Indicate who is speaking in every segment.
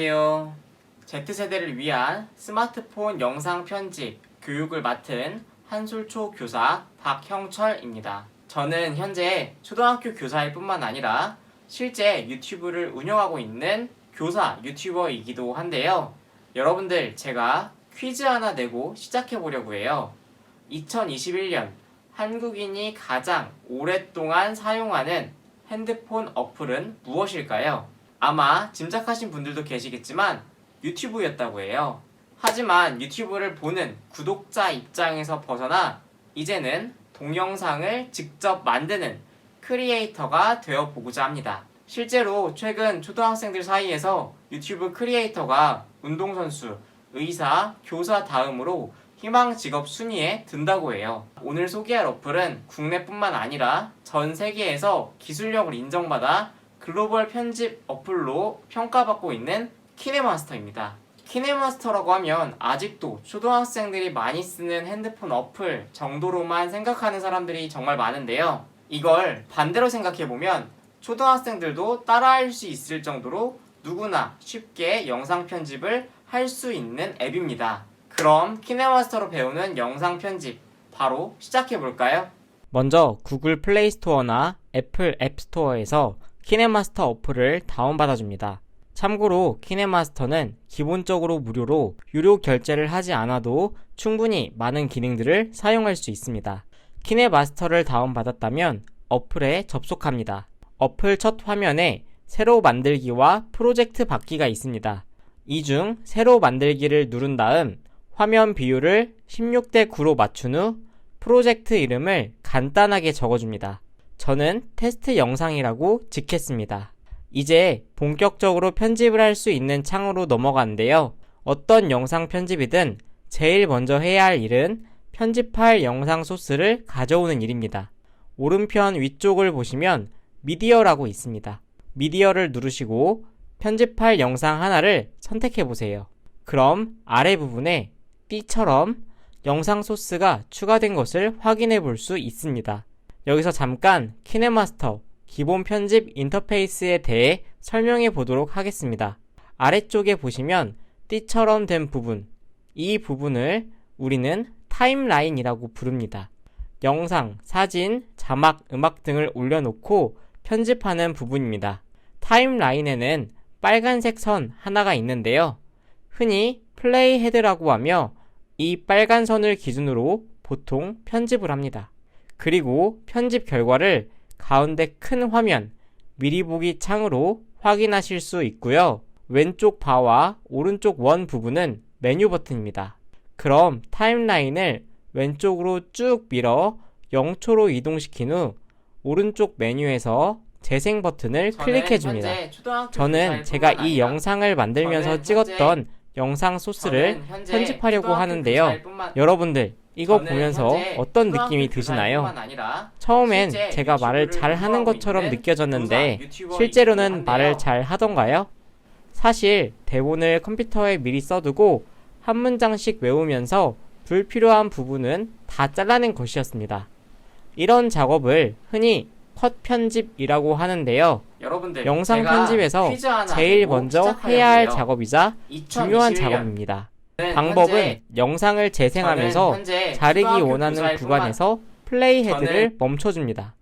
Speaker 1: 안녕하세요. Z세대를 위한 스마트폰 영상 편집 교육을 맡은 한솔초 교사 박형철입니다. 저는 현재 초등학교 교사일 뿐만 아니라 실제 유튜브를 운영하고 있는 교사 유튜버이기도 한데요. 여러분들, 제가 퀴즈 하나 내고 시작해 보려고 해요. 2021년 한국인이 가장 오랫동안 사용하는 핸드폰 어플은 무엇일까요? 아마 짐작하신 분들도 계시겠지만 유튜브였다고 해요. 하지만 유튜브를 보는 구독자 입장에서 벗어나 이제는 동영상을 직접 만드는 크리에이터가 되어보고자 합니다. 실제로 최근 초등학생들 사이에서 유튜브 크리에이터가 운동선수, 의사, 교사 다음으로 희망 직업 순위에 든다고 해요. 오늘 소개할 어플은 국내뿐만 아니라 전 세계에서 기술력을 인정받아 글로벌 편집 어플로 평가받고 있는 키네마스터입니다. 키네마스터라고 하면 아직도 초등학생들이 많이 쓰는 핸드폰 어플 정도로만 생각하는 사람들이 정말 많은데요. 이걸 반대로 생각해보면 초등학생들도 따라할 수 있을 정도로 누구나 쉽게 영상 편집을 할 수 있는 앱입니다. 그럼 키네마스터로 배우는 영상 편집 바로 시작해볼까요? 먼저 구글 플레이 스토어나 애플 앱 스토어에서 키네마스터 어플을 다운받아줍니다. 참고로 키네마스터는 기본적으로 무료로 유료 결제를 하지 않아도 충분히 많은 기능들을 사용할 수 있습니다. 키네마스터를 다운받았다면 어플에 접속합니다. 어플 첫 화면에 새로 만들기와 프로젝트 받기가 있습니다. 이 중 새로 만들기를 누른 다음 화면 비율을 16대 9로 맞춘 후 프로젝트 이름을 간단하게 적어줍니다. 저는 테스트 영상이라고 짓겠습니다. 이제 본격적으로 편집을 할 수 있는 창으로 넘어가는데요. 어떤 영상 편집이든 제일 먼저 해야 할 일은 편집할 영상 소스를 가져오는 일입니다. 오른편 위쪽을 보시면 미디어라고 있습니다. 미디어를 누르시고 편집할 영상 하나를 선택해 보세요. 그럼 아래 부분에 띠처럼 영상 소스가 추가된 것을 확인해 볼 수 있습니다. 여기서 잠깐 키네마스터 기본 편집 인터페이스에 대해 설명해 보도록 하겠습니다. 아래쪽에 보시면 띠처럼 된 부분, 이 부분을 우리는 타임라인이라고 부릅니다. 영상, 사진, 자막, 음악 등을 올려놓고 편집하는 부분입니다. 타임라인에는 빨간색 선 하나가 있는데요. 흔히 플레이 헤드라고 하며 이 빨간 선을 기준으로 보통 편집을 합니다. 그리고 편집 결과를 가운데 큰 화면, 미리 보기 창으로 확인하실 수 있고요. 왼쪽 바와 오른쪽 원 부분은 메뉴 버튼입니다. 그럼 타임라인을 왼쪽으로 쭉 밀어 0초로 이동시킨 후 오른쪽 메뉴에서 재생 버튼을 클릭해줍니다. 저는 제가 이 영상을 만들면서 찍었던 영상 소스를 편집하려고 하는데요. 여러분들, 이거 보면서 어떤 느낌이 드시나요? 처음엔 제가 말을 잘 하는 것처럼 느껴졌는데 실제로는 말을 잘 하던가요? 사실 대본을 컴퓨터에 미리 써두고 한 문장씩 외우면서 불필요한 부분은 다 잘라낸 것이었습니다. 이런 작업을 흔히 컷 편집이라고 하는데요. 여러분들, 영상 편집에서 제일 먼저 해야 할 작업이자 중요한 작업입니다. 방법은 영상을 재생하면서 자르기 원하는 구간에서 플레이 헤드를 멈춰줍니다.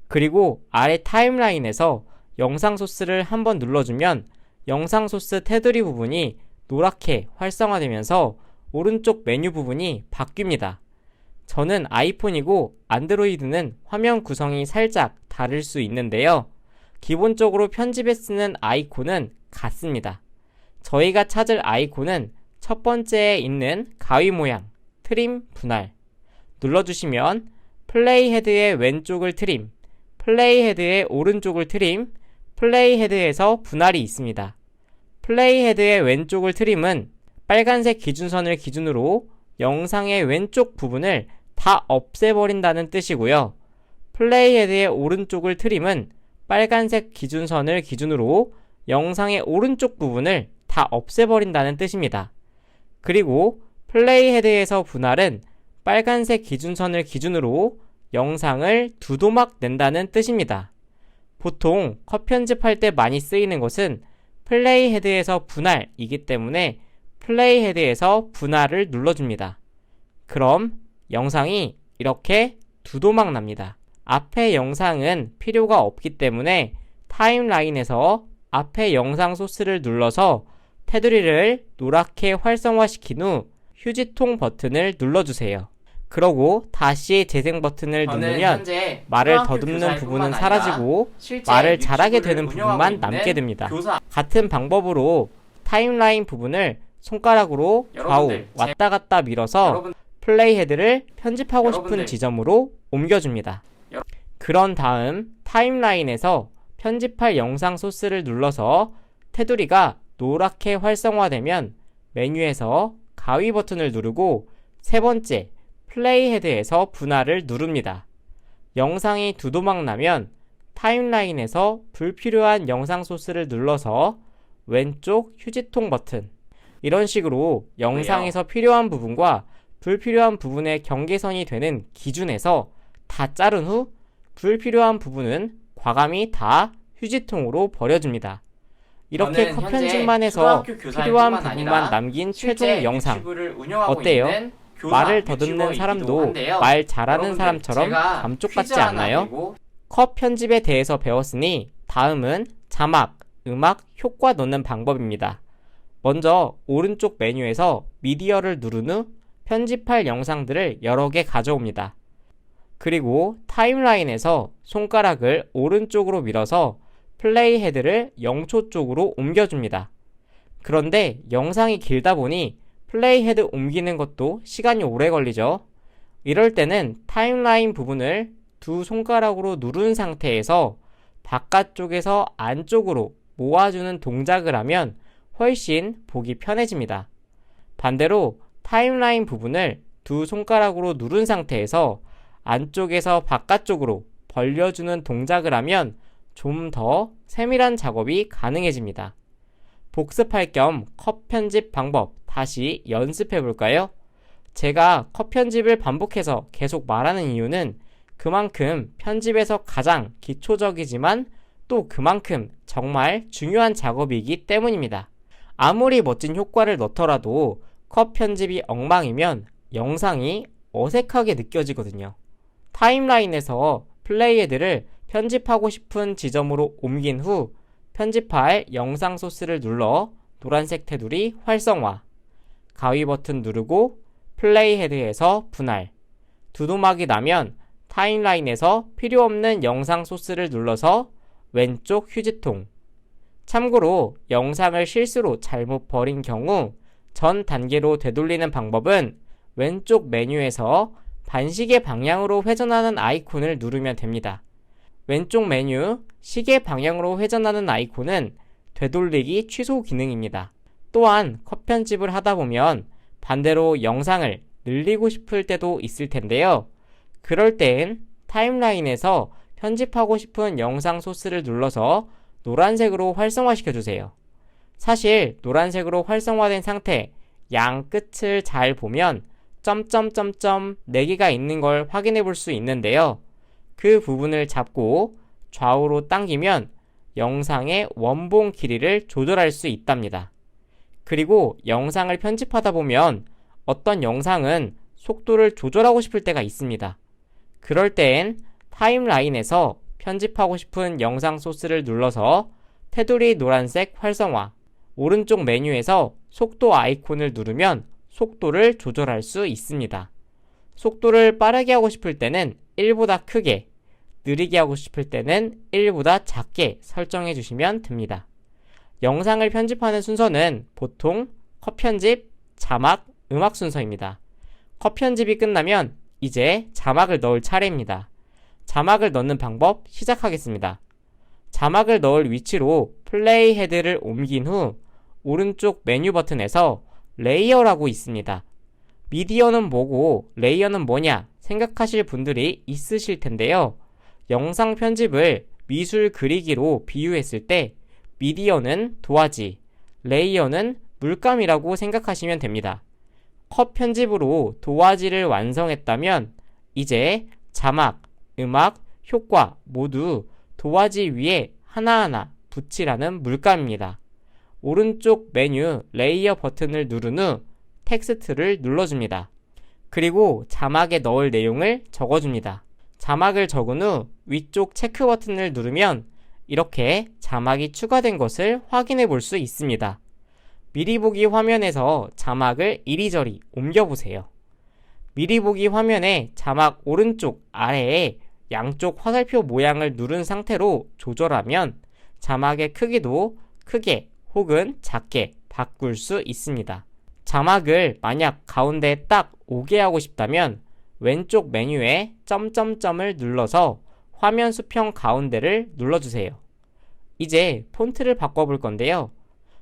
Speaker 1: 그리고 아래 타임라인에서 영상 소스를 한번 눌러주면 영상 소스 테두리 부분이 노랗게 활성화되면서 오른쪽 메뉴 부분이 바뀝니다. 저는 아이폰이고 안드로이드는 화면 구성이 살짝 다를 수 있는데요. 기본적으로 편집에 쓰는 아이콘은 같습니다. 저희가 찾을 아이콘은 첫 번째에 있는 가위 모양, 트림 분할 눌러주시면 플레이 헤드의 왼쪽을 트림, 플레이 헤드의 오른쪽을 트림, 플레이 헤드에서 분할이 있습니다. 플레이 헤드의 왼쪽을 트림은 빨간색 기준선을 기준으로 영상의 왼쪽 부분을 다 없애버린다는 뜻이고요. 플레이 헤드의 오른쪽을 트림은 빨간색 기준선을 기준으로 영상의 오른쪽 부분을 다 없애버린다는 뜻입니다. 그리고 플레이 헤드에서 분할은 빨간색 기준선을 기준으로 영상을 두 도막 낸다는 뜻입니다. 보통 컷 편집할 때 많이 쓰이는 것은 플레이헤드에서 분할이기 때문에 플레이헤드에서 분할을 눌러줍니다. 그럼 영상이 이렇게 두도막 납니다. 앞에 영상은 필요가 없기 때문에 타임라인에서 앞에 영상 소스를 눌러서 테두리를 노랗게 활성화시킨 후 휴지통 버튼을 눌러주세요. 그러고 다시 재생 버튼을 누르면 말을 더듬는 부분은 사라지고 말을 잘하게 되는 부분만 남게 됩니다. 같은 방법으로 타임라인 부분을 손가락으로 좌우 왔다 갔다 밀어서 플레이헤드를 편집하고 싶은 지점으로 옮겨줍니다. 그런 다음 타임라인에서 편집할 영상 소스를 눌러서 테두리가 노랗게 활성화되면 메뉴에서 가위 버튼을 누르고 세 번째 플레이헤드에서 분할을 누릅니다. 영상이 두도막 나면 타임라인에서 불필요한 영상 소스를 눌러서 왼쪽 휴지통 버튼, 이런 식으로 영상에서 필요한 부분과 불필요한 부분의 경계선이 되는 기준에서 다 자른 후 불필요한 부분은 과감히 다 휴지통으로 버려줍니다. 이렇게 컷 편집만 해서 필요한 부분만 남긴 최종 영상 어때요? 말을 더듬는 사람도 말 잘하는 사람처럼 감쪽같지 않나요? 컷 편집에 대해서 배웠으니 다음은 자막, 음악, 효과 넣는 방법입니다. 먼저 오른쪽 메뉴에서 미디어를 누른 후 편집할 영상들을 여러 개 가져옵니다. 그리고 타임라인에서 손가락을 오른쪽으로 밀어서 플레이헤드를 0초 쪽으로 옮겨줍니다. 그런데 영상이 길다 보니 플레이헤드 옮기는 것도 시간이 오래 걸리죠. 이럴 때는 타임라인 부분을 두 손가락으로 누른 상태에서 바깥쪽에서 안쪽으로 모아주는 동작을 하면 훨씬 보기 편해집니다. 반대로 타임라인 부분을 두 손가락으로 누른 상태에서 안쪽에서 바깥쪽으로 벌려주는 동작을 하면 좀 더 세밀한 작업이 가능해집니다. 복습할 겸 컷 편집 방법 다시 연습해 볼까요? 제가 컷 편집을 반복해서 계속 말하는 이유는 그만큼 편집에서 가장 기초적이지만 또 그만큼 정말 중요한 작업이기 때문입니다. 아무리 멋진 효과를 넣더라도 컷 편집이 엉망이면 영상이 어색하게 느껴지거든요. 타임라인에서 플레이헤드를 편집하고 싶은 지점으로 옮긴 후 편집할 영상 소스를 눌러 노란색 테두리 활성화, 가위 버튼 누르고 플레이헤드에서 분할, 두도막이 나면 타임라인에서 필요 없는 영상 소스를 눌러서 왼쪽 휴지통. 참고로 영상을 실수로 잘못 버린 경우 전 단계로 되돌리는 방법은 왼쪽 메뉴에서 반시계 방향으로 회전하는 아이콘을 누르면 됩니다. 왼쪽 메뉴 시계 방향으로 회전하는 아이콘은 되돌리기 취소 기능입니다. 또한 컷 편집을 하다 보면 반대로 영상을 늘리고 싶을 때도 있을 텐데요. 그럴 땐 타임라인에서 편집하고 싶은 영상 소스를 눌러서 노란색으로 활성화시켜 주세요. 사실 노란색으로 활성화된 상태 양 끝을 잘 보면 점점점점 4개가 있는 걸 확인해 볼 수 있는데요. 그 부분을 잡고 좌우로 당기면 영상의 원본 길이를 조절할 수 있답니다. 그리고 영상을 편집하다 보면 어떤 영상은 속도를 조절하고 싶을 때가 있습니다. 그럴 땐 타임라인에서 편집하고 싶은 영상 소스를 눌러서 테두리 노란색 활성화, 오른쪽 메뉴에서 속도 아이콘을 누르면 속도를 조절할 수 있습니다. 속도를 빠르게 하고 싶을 때는 1보다 크게, 느리게 하고 싶을 때는 1보다 작게 설정해 주시면 됩니다. 영상을 편집하는 순서는 보통 컷 편집, 자막, 음악 순서입니다. 컷 편집이 끝나면 이제 자막을 넣을 차례입니다. 자막을 넣는 방법 시작하겠습니다. 자막을 넣을 위치로 플레이 헤드를 옮긴 후 오른쪽 메뉴 버튼에서 레이어라고 있습니다. 미디어는 뭐고 레이어는 뭐냐 생각하실 분들이 있으실 텐데요. 영상 편집을 미술 그리기로 비유했을 때 미디어는 도화지, 레이어는 물감이라고 생각하시면 됩니다. 컷 편집으로 도화지를 완성했다면 이제 자막, 음악, 효과 모두 도화지 위에 하나하나 붙이라는 물감입니다. 오른쪽 메뉴 레이어 버튼을 누른 후 텍스트를 눌러줍니다. 그리고 자막에 넣을 내용을 적어줍니다. 자막을 적은 후 위쪽 체크 버튼을 누르면 이렇게 자막이 추가된 것을 확인해 볼 수 있습니다. 미리 보기 화면에서 자막을 이리저리 옮겨보세요. 미리 보기 화면에 자막 오른쪽 아래에 양쪽 화살표 모양을 누른 상태로 조절하면 자막의 크기도 크게 혹은 작게 바꿀 수 있습니다. 자막을 만약 가운데에 딱 오게 하고 싶다면 왼쪽 메뉴에 점점점을 눌러서 화면 수평 가운데를 눌러주세요. 이제 폰트를 바꿔볼 건데요.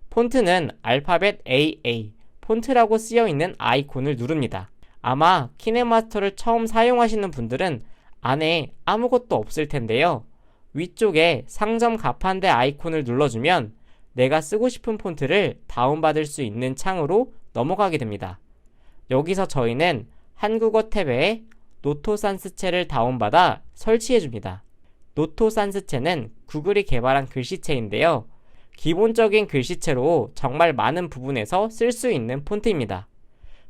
Speaker 1: 폰트는 알파벳 AA, 폰트라고 쓰여있는 아이콘을 누릅니다. 아마 키네마스터를 처음 사용하시는 분들은 안에 아무것도 없을 텐데요. 위쪽에 상점 가판대 아이콘을 눌러주면 내가 쓰고 싶은 폰트를 다운받을 수 있는 창으로 넘어가게 됩니다. 여기서 저희는 한국어 탭에 노토산스체를 다운받아 설치해줍니다. 노토산스체는 구글이 개발한 글씨체인데요. 기본적인 글씨체로 정말 많은 부분에서 쓸 수 있는 폰트입니다.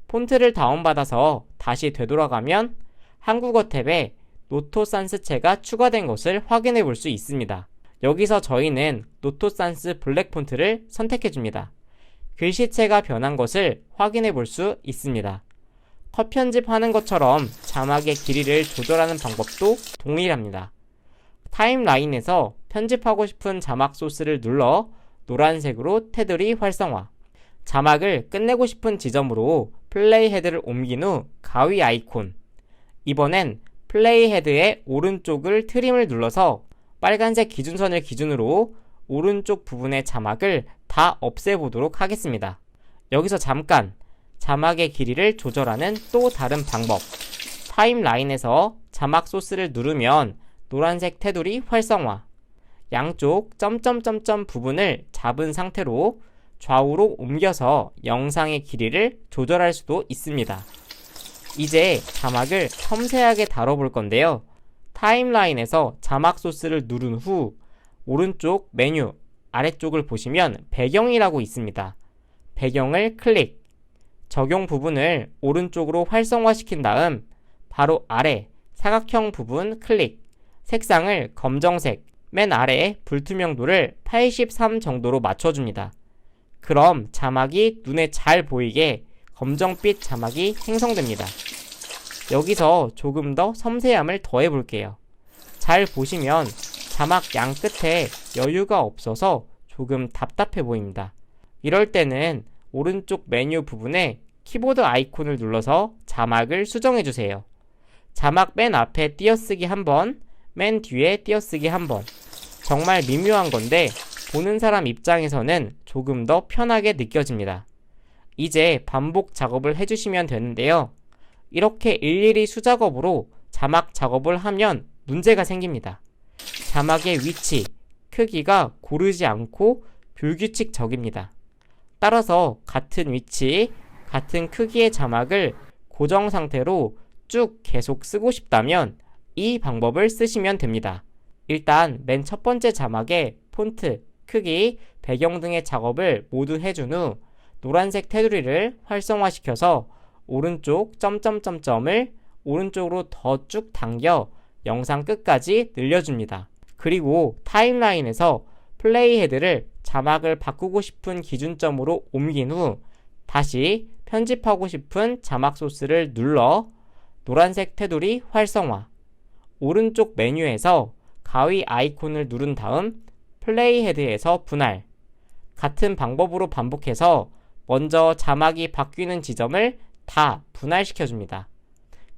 Speaker 1: 폰트를 다운받아서 다시 되돌아가면 한국어 탭에 노토산스체가 추가된 것을 확인해 볼 수 있습니다. 여기서 저희는 노토산스 블랙 폰트를 선택해줍니다. 글씨체가 변한 것을 확인해 볼 수 있습니다. 컷 편집하는 것처럼 자막의 길이를 조절하는 방법도 동일합니다. 타임라인에서 편집하고 싶은 자막 소스를 눌러 노란색으로 테두리 활성화, 자막을 끝내고 싶은 지점으로 플레이 헤드를 옮긴 후 가위 아이콘, 이번엔 플레이 헤드의 오른쪽을 트림을 눌러서 빨간색 기준선을 기준으로 오른쪽 부분의 자막을 다 없애보도록 하겠습니다. 여기서 잠깐 자막의 길이를 조절하는 또 다른 방법, 타임라인에서 자막 소스를 누르면 노란색 테두리 활성화, 양쪽 점점점점 부분을 잡은 상태로 좌우로 옮겨서 영상의 길이를 조절할 수도 있습니다. 이제 자막을 섬세하게 다뤄볼 건데요. 타임라인에서 자막 소스를 누른 후 오른쪽 메뉴 아래쪽을 보시면 배경이라고 있습니다. 배경을 클릭, 적용 부분을 오른쪽으로 활성화시킨 다음 바로 아래 사각형 부분 클릭, 색상을 검정색, 맨 아래에 불투명도를 83 정도로 맞춰줍니다. 그럼 자막이 눈에 잘 보이게 검정빛 자막이 생성됩니다. 여기서 조금 더 섬세함을 더해 볼게요. 잘 보시면 자막 양 끝에 여유가 없어서 조금 답답해 보입니다. 이럴 때는 오른쪽 메뉴 부분에 키보드 아이콘을 눌러서 자막을 수정해 주세요. 자막 맨 앞에 띄어쓰기 한번, 맨 뒤에 띄어쓰기 한번. 정말 미묘한 건데 보는 사람 입장에서는 조금 더 편하게 느껴집니다. 이제 반복 작업을 해주시면 되는데요. 이렇게 일일이 수작업으로 자막 작업을 하면 문제가 생깁니다. 자막의 위치, 크기가 고르지 않고 불규칙적입니다. 따라서 같은 위치, 같은 크기의 자막을 고정 상태로 쭉 계속 쓰고 싶다면 이 방법을 쓰시면 됩니다. 일단 맨 첫 번째 자막에 폰트, 크기, 배경 등의 작업을 모두 해준 후 노란색 테두리를 활성화시켜서 오른쪽 점점점점을 오른쪽으로 더 쭉 당겨 영상 끝까지 늘려줍니다. 그리고 타임라인에서 플레이 헤드를 자막을 바꾸고 싶은 기준점으로 옮긴 후 다시 편집하고 싶은 자막 소스를 눌러 노란색 테두리 활성화, 오른쪽 메뉴에서 가위 아이콘을 누른 다음 플레이 헤드에서 분할, 같은 방법으로 반복해서 먼저 자막이 바뀌는 지점을 다 분할시켜줍니다.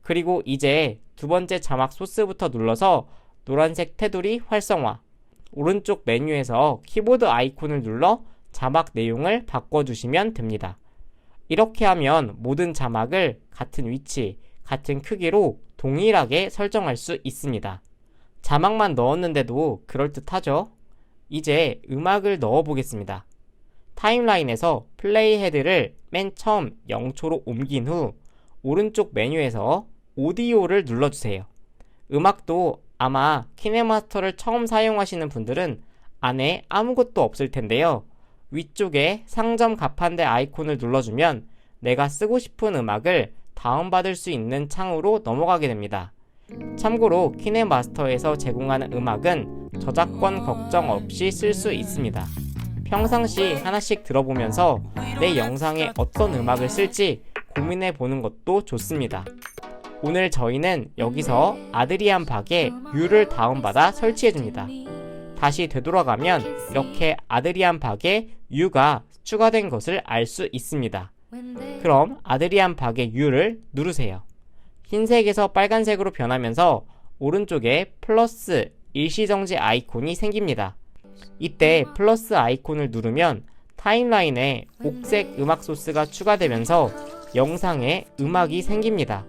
Speaker 1: 그리고 이제 두 번째 자막 소스부터 눌러서 노란색 테두리 활성화, 오른쪽 메뉴에서 키보드 아이콘을 눌러 자막 내용을 바꿔주시면 됩니다. 이렇게 하면 모든 자막을 같은 위치, 같은 크기로 동일하게 설정할 수 있습니다. 자막만 넣었는데도 그럴듯하죠? 이제 음악을 넣어 보겠습니다. 타임라인에서 플레이 헤드를 맨 처음 0초로 옮긴 후 오른쪽 메뉴에서 오디오를 눌러주세요. 음악도 아마 키네마스터를 처음 사용하시는 분들은 안에 아무것도 없을 텐데요. 위쪽에 상점 가판대 아이콘을 눌러주면 내가 쓰고 싶은 음악을 다운받을 수 있는 창으로 넘어가게 됩니다. 참고로 키넷마스터에서 제공하는 음악은 저작권 걱정 없이 쓸 수 있습니다. 평상시 하나씩 들어보면서 내 영상에 어떤 음악을 쓸지 고민해 보는 것도 좋습니다. 오늘 저희는 여기서 아드리안 박의 뮤를 다운받아 설치해 줍니다. 다시 되돌아가면 이렇게 아드리안 박의 뮤가 추가된 것을 알 수 있습니다. 그럼 아드리안 박의 뮤를 누르세요. 흰색에서 빨간색으로 변하면서 오른쪽에 플러스 일시정지 아이콘이 생깁니다. 이때 플러스 아이콘을 누르면 타임라인에 옥색 음악 소스가 추가되면서 영상에 음악이 생깁니다.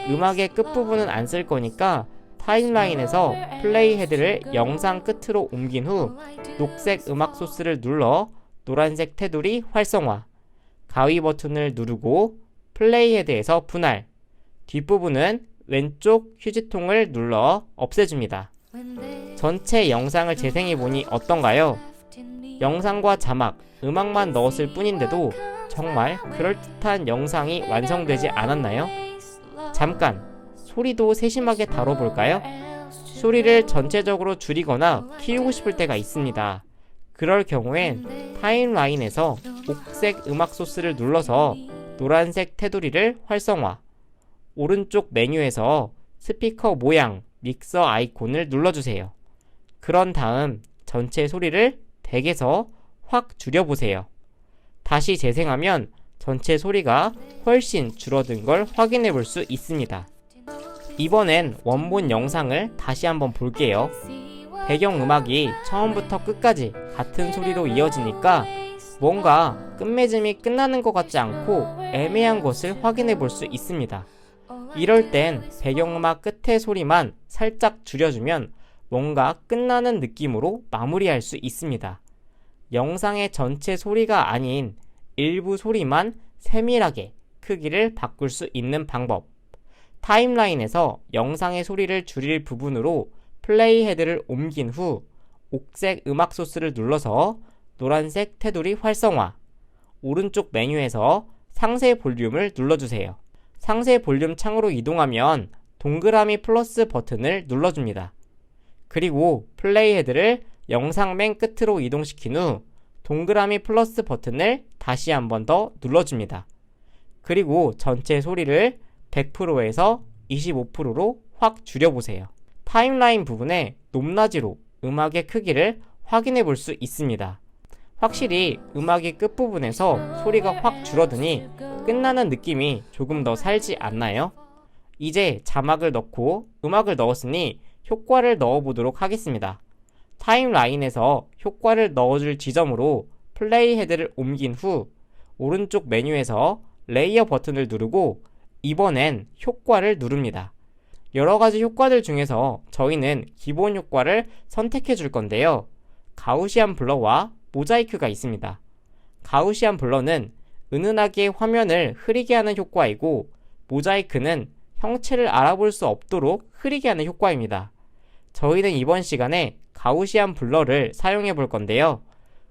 Speaker 1: 음악의 끝부분은 안 쓸 거니까 타임라인에서 플레이 헤드를 영상 끝으로 옮긴 후 녹색 음악 소스를 눌러 노란색 테두리 활성화, 가위 버튼을 누르고 플레이 헤드에서 분할, 뒷부분은 왼쪽 휴지통을 눌러 없애줍니다. 전체 영상을 재생해보니 어떤가요? 영상과 자막, 음악만 넣었을 뿐인데도 정말 그럴듯한 영상이 완성되지 않았나요? 잠깐, 소리도 세심하게 다뤄볼까요? 소리를 전체적으로 줄이거나 키우고 싶을 때가 있습니다. 그럴 경우엔 타임라인에서 옥색 음악 소스를 눌러서 노란색 테두리를 활성화, 오른쪽 메뉴에서 스피커 모양 믹서 아이콘을 눌러주세요. 그런 다음 전체 소리를 100에서 확 줄여보세요. 다시 재생하면 전체 소리가 훨씬 줄어든 걸 확인해 볼 수 있습니다. 이번엔 원본 영상을 다시 한번 볼게요. 배경음악이 처음부터 끝까지 같은 소리로 이어지니까 뭔가 끝맺음이 끝나는 것 같지 않고 애매한 것을 확인해 볼 수 있습니다. 이럴 땐 배경음악 끝의 소리만 살짝 줄여주면 뭔가 끝나는 느낌으로 마무리할 수 있습니다. 영상의 전체 소리가 아닌 일부 소리만 세밀하게 크기를 바꿀 수 있는 방법. 타임라인에서 영상의 소리를 줄일 부분으로 플레이 헤드를 옮긴 후 옥색 음악 소스를 눌러서 노란색 테두리 활성화, 오른쪽 메뉴에서 상세 볼륨을 눌러주세요. 상세 볼륨 창으로 이동하면 동그라미 플러스 버튼을 눌러줍니다. 그리고 플레이 헤드를 영상 맨 끝으로 이동시킨 후 동그라미 플러스 버튼을 다시 한 번 더 눌러줍니다. 그리고 전체 소리를 100%에서 25%로 확 줄여보세요. 타임라인 부분에 높낮이로 음악의 크기를 확인해 볼 수 있습니다. 확실히 음악의 끝부분에서 소리가 확 줄어드니 끝나는 느낌이 조금 더 살지 않나요? 이제 자막을 넣고 음악을 넣었으니 효과를 넣어보도록 하겠습니다. 타임라인에서 효과를 넣어줄 지점으로 플레이 헤드를 옮긴 후 오른쪽 메뉴에서 레이어 버튼을 누르고 이번엔 효과를 누릅니다. 여러가지 효과들 중에서 저희는 기본 효과를 선택해 줄 건데요. 가우시안 블러와 모자이크가 있습니다. 가우시안 블러는 은은하게 화면을 흐리게 하는 효과이고 모자이크는 형체를 알아볼 수 없도록 흐리게 하는 효과입니다. 저희는 이번 시간에 가우시안 블러를 사용해 볼 건데요.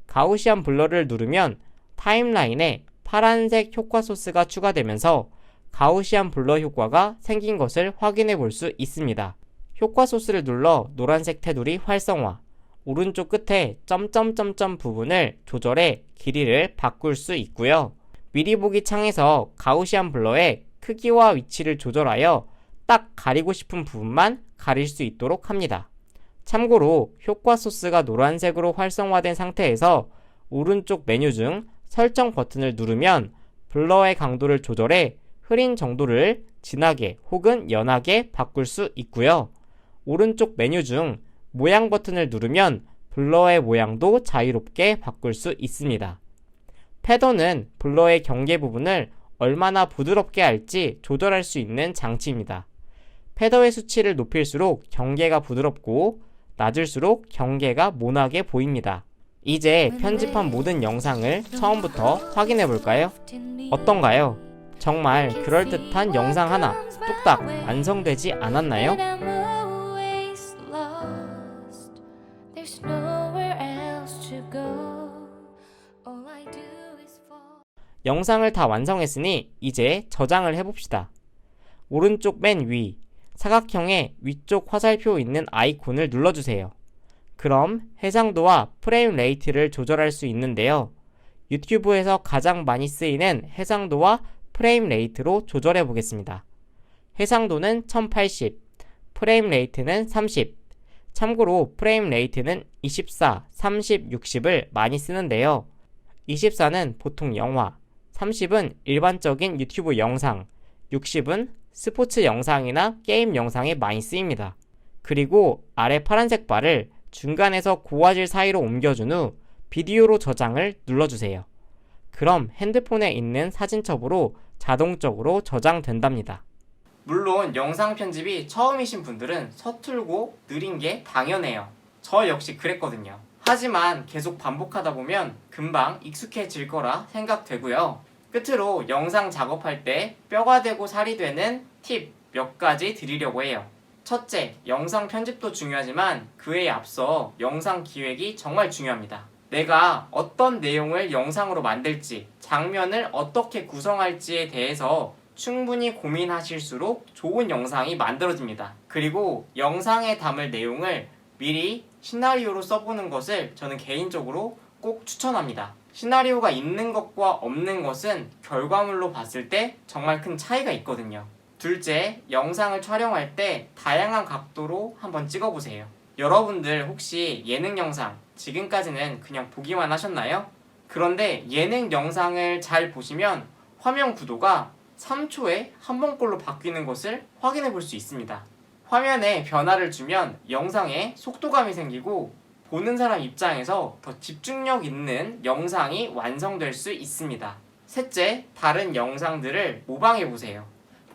Speaker 1: 가우시안 블러를 누르면 타임라인에 파란색 효과 소스가 추가되면서 가우시안 블러 효과가 생긴 것을 확인해 볼 수 있습니다. 효과 소스를 눌러 노란색 테두리 활성화, 오른쪽 끝에 점점점점 부분을 조절해 길이를 바꿀 수 있고요. 미리 보기 창에서 가우시안 블러의 크기와 위치를 조절하여 딱 가리고 싶은 부분만 가릴 수 있도록 합니다. 참고로 효과 소스가 노란색으로 활성화된 상태에서 오른쪽 메뉴 중 설정 버튼을 누르면 블러의 강도를 조절해 흐린 정도를 진하게 혹은 연하게 바꿀 수 있고요. 오른쪽 메뉴 중 모양 버튼을 누르면 블러의 모양도 자유롭게 바꿀 수 있습니다. 패더는 블러의 경계 부분을 얼마나 부드럽게 할지 조절할 수 있는 장치입니다. 패더의 수치를 높일수록 경계가 부드럽고 낮을수록 경계가 모나게 보입니다. 이제 편집한 모든 영상을 처음부터 확인해 볼까요? 어떤가요? 정말 그럴듯한 영상 하나 뚝딱 완성되지 않았나요? 영상을 다 완성했으니 이제 저장을 해봅시다. 오른쪽 맨 위, 사각형의 위쪽 화살표 있는 아이콘을 눌러주세요. 그럼 해상도와 프레임 레이트를 조절할 수 있는데요. 유튜브에서 가장 많이 쓰이는 해상도와 프레임 레이트로 조절해 보겠습니다. 해상도는 1080, 프레임 레이트는 30. 참고로 프레임 레이트는 24, 30, 60을 많이 쓰는데요. 24는 보통 영화, 30은 일반적인 유튜브 영상, 60은 스포츠 영상이나 게임 영상에 많이 쓰입니다. 그리고 아래 파란색 바를 중간에서 고화질 사이로 옮겨준 후 비디오로 저장을 눌러주세요. 그럼 핸드폰에 있는 사진첩으로 자동적으로 저장된답니다. 물론 영상 편집이 처음이신 분들은 서툴고 느린 게 당연해요. 저 역시 그랬거든요. 하지만 계속 반복하다 보면 금방 익숙해질 거라 생각되고요. 끝으로 영상 작업할 때 뼈가 되고 살이 되는 팁 몇 가지 드리려고 해요. 첫째, 영상 편집도 중요하지만 그에 앞서 영상 기획이 정말 중요합니다. 내가 어떤 내용을 영상으로 만들지, 장면을 어떻게 구성할지에 대해서 충분히 고민하실수록 좋은 영상이 만들어집니다. 그리고 영상에 담을 내용을 미리 시나리오로 써보는 것을 저는 개인적으로 꼭 추천합니다. 시나리오가 있는 것과 없는 것은 결과물로 봤을 때 정말 큰 차이가 있거든요. 둘째, 영상을 촬영할 때 다양한 각도로 한번 찍어보세요. 여러분들 혹시 예능 영상 지금까지는 그냥 보기만 하셨나요? 그런데 예능 영상을 잘 보시면 화면 구도가 3초에 한 번꼴로 바뀌는 것을 확인해 볼 수 있습니다. 화면에 변화를 주면 영상에 속도감이 생기고 보는 사람 입장에서 더 집중력 있는 영상이 완성될 수 있습니다. 셋째, 다른 영상들을 모방해 보세요.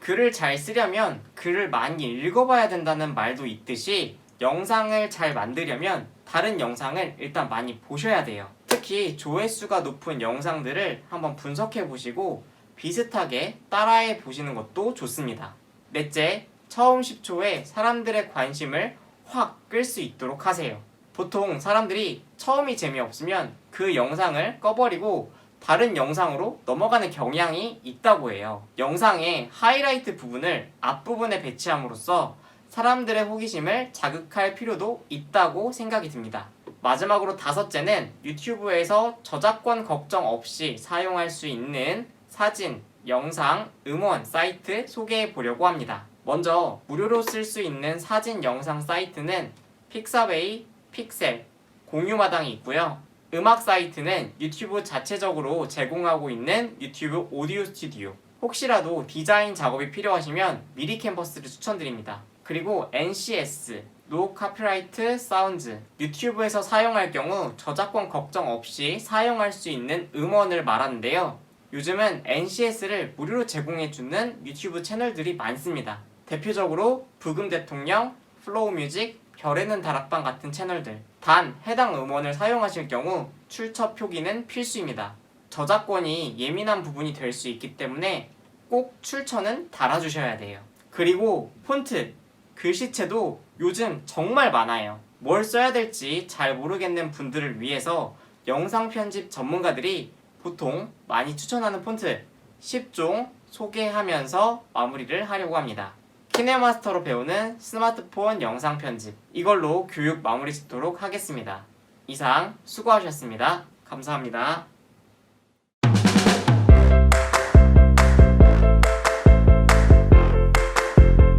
Speaker 1: 글을 잘 쓰려면 글을 많이 읽어봐야 된다는 말도 있듯이 영상을 잘 만들려면 다른 영상을 일단 많이 보셔야 돼요. 특히 조회수가 높은 영상들을 한번 분석해 보시고 비슷하게 따라해 보시는 것도 좋습니다. 넷째, 처음 10초에 사람들의 관심을 확 끌 수 있도록 하세요. 보통 사람들이 처음이 재미없으면 그 영상을 꺼버리고 다른 영상으로 넘어가는 경향이 있다고 해요. 영상의 하이라이트 부분을 앞부분에 배치함으로써 사람들의 호기심을 자극할 필요도 있다고 생각이 듭니다. 마지막으로 다섯째는 유튜브에서 저작권 걱정 없이 사용할 수 있는 사진, 영상, 음원 사이트 소개해 보려고 합니다. 먼저 무료로 쓸 수 있는 사진, 영상 사이트는 픽사베이, 픽셀, 공유마당이 있고요. 음악 사이트는 유튜브 자체적으로 제공하고 있는 유튜브 오디오 스튜디오. 혹시라도 디자인 작업이 필요하시면 미리 캔버스를 추천드립니다. 그리고 NCS, 노 카피라이트 사운드, 유튜브에서 사용할 경우 저작권 걱정 없이 사용할 수 있는 음원을 말하는데요. 요즘은 NCS를 무료로 제공해주는 유튜브 채널들이 많습니다. 대표적으로 부금 대통령, 플로우 뮤직, 별에는 다락방 같은 채널들. 단 해당 음원을 사용하실 경우 출처 표기는 필수입니다. 저작권이 예민한 부분이 될 수 있기 때문에 꼭 출처는 달아주셔야 돼요. 그리고 폰트, 글씨체도 요즘 정말 많아요. 뭘 써야 될지 잘 모르겠는 분들을 위해서 영상 편집 전문가들이 보통 많이 추천하는 폰트 10종 소개하면서 마무리를 하려고 합니다. 키네마스터로 배우는 스마트폰 영상 편집, 이걸로 교육 마무리 짓도록 하겠습니다. 이상 수고하셨습니다. 감사합니다.